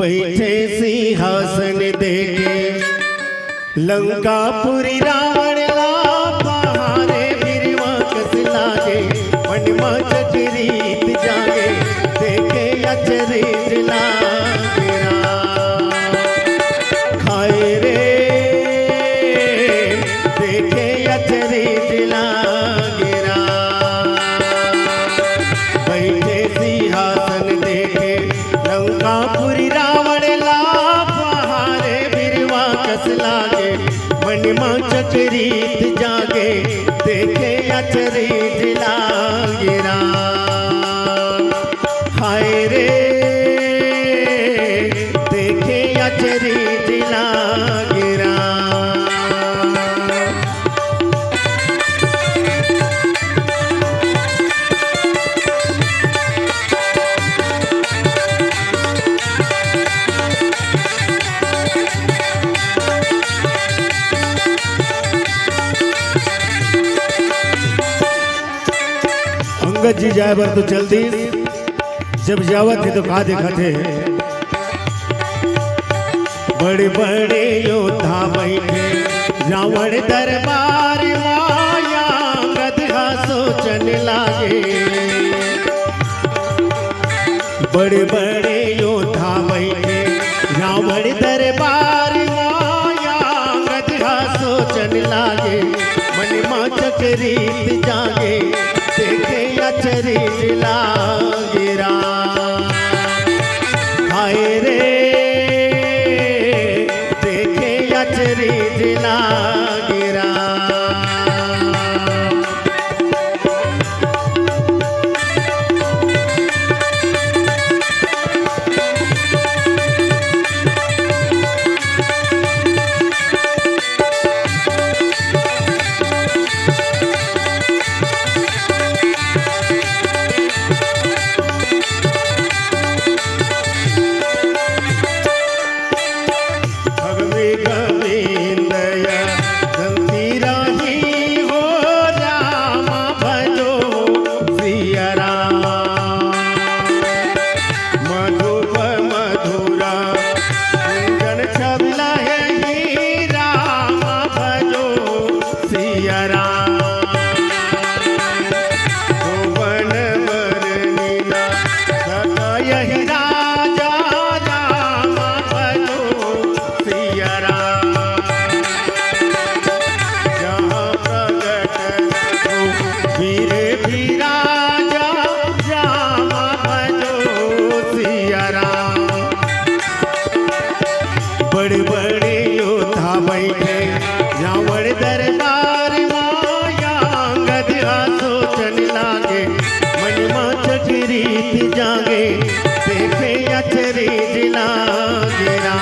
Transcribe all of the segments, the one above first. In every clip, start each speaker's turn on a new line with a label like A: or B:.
A: बैठे सिंहासन देखे लंकापुरी रावण ला पहारे बिरवा कस लागे मन में चक्रीत जागे देखे अचरीत लागेरा खाए रे देखे अचरीत लागेरा बैठे सिंहासन देखे लंकापुरी रावण ला पहारे बिरवा कस लागे मन में चक्रीत जागे देखे अचरीत लागेरा हाय रे देखे अचरीत लागेरा अंगद जी जाए बर तो चलती जब जावत थे तो कहा देखा थे बड़े बड़े योद्धा बैठे रावण दरबार माया गधा सोचन लागे बड़े बड़े योद्धा बैठे रावण दरबार माया गधा सोचन लागे मन में चक्रीत जागे देखे अचरीत लागेरा हाय रे देखे अचरीत लागेरा बड़े बड़े योद्धा बैठे रावण दरबार माया गधा सोचन लागे मन में चक्रीत जागे देखे अचरीत लागेरा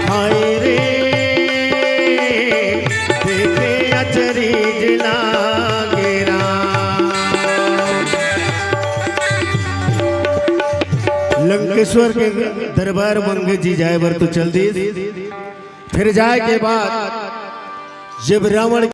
A: हाय रे देखे अचरीत लागेरा लंकेश्वर के दरबार मंगे जी जाए बर तो चल दी फिर जाए के बाद जब रावण